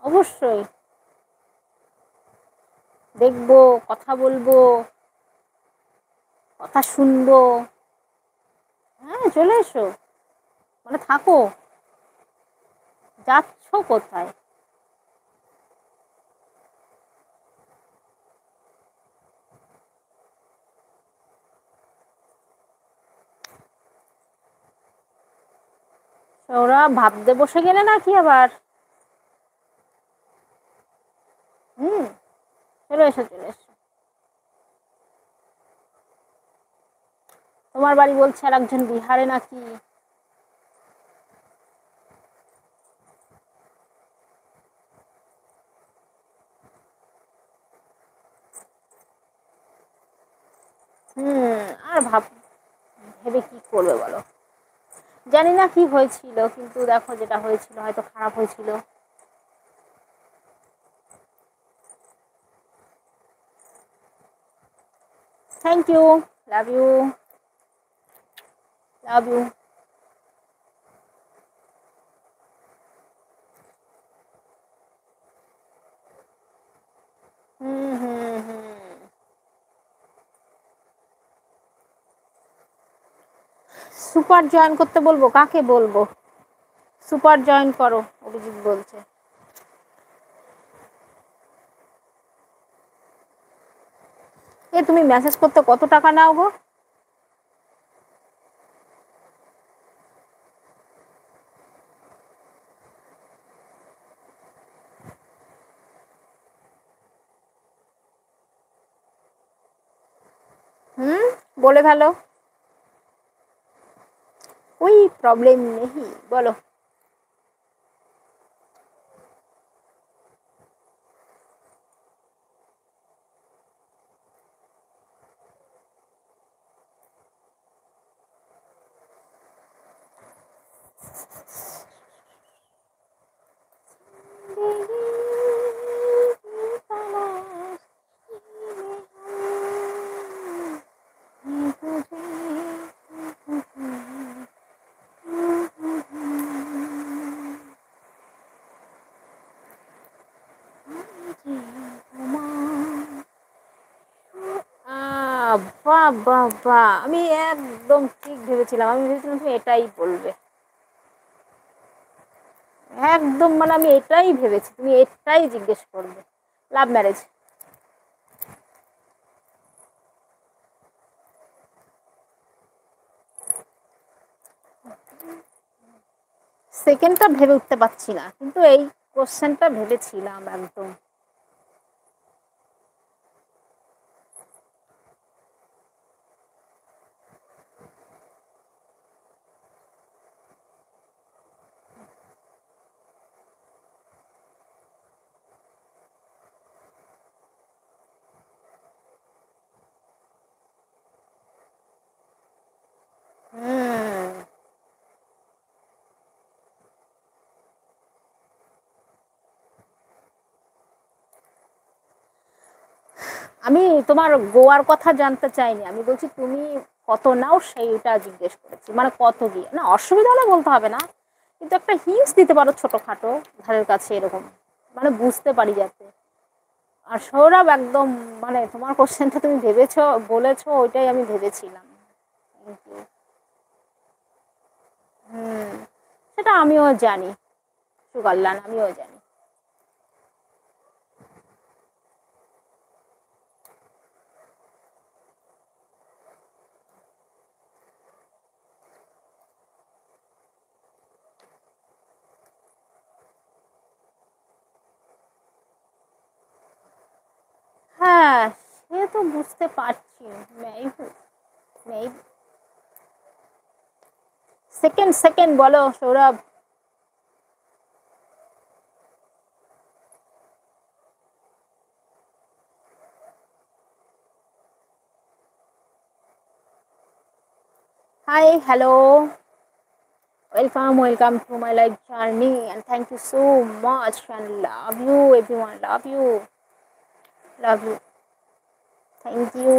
অবশ্যই দেখবো, কথা বলবো, কথা শুনবো। হ্যাঁ, চলে এসো, মানে থাকো। যাচ্ছ কোথায়? ওরা ভাবতে বসে গেলে নাকি আবার? হুম, চলে এসো, চলে এসো। তোমার বাড়ি বলছে আর একজন বিহারে নাকি? আর ভেবে কি করবে বলো? জানি না কি হয়েছিল, কিন্তু দেখো যেটা হয়েছিল হয়তো খারাপ হয়েছিল। Thank you, love you, love you. Hmm hmm hmm. Super join করতে বলবো? কাকে বলবো? সুপার জয়েন করো, অভিজিৎ বলছে। এ তুমি মেসেজ করতে কত টাকা নাও গো? হুম, বলে ফেলো। ওই প্রবলেম নেই, বলো। বাহ বাহ বাহ, আমি একদম ঠিক ভেবেছিলাম, আমি ভেবেছিলাম তুমি এটাই বলবে। একদম, মানে আমি এটাই ভেবেছি তুমি এটাই জিজ্ঞেস করবে। Love marriage. সেকেন্ডটা ভেবে উঠতে পারছি না, কিন্তু এই কোশ্চেনটা ভেবেছিলাম একদম। হুম, আমি তোমার গোয়ার কথা জানতে চাইনি, আমি বলছি তুমি কত নাও সেইটা জিজ্ঞেস করেছি, মানে কত দিয়ে না, অসুবিধা হলে বলতে হবে না, কিন্তু একটা হিন্টস দিতে পারো ছোটখাটো, ধারের কাছে এরকম, মানে বুঝতে পারি যাতে। আর সৌরভ একদম, মানে তোমার কোশ্চেনটা তুমি ভেবেছো, বলেছো, ওইটাই আমি ভেবেছিলাম। Thank you. হুম, সেটা আমিও জানি, সুগারলান, আমিও জানি। হ্যাঁ, সে তো বুঝতে পারছি। Maybe, maybe. সেকেন্ড সেকেন্ড বলো Sourav. Hi, hello, welcome to my life journey, and thank you so much, and love you everyone, love you, thank you.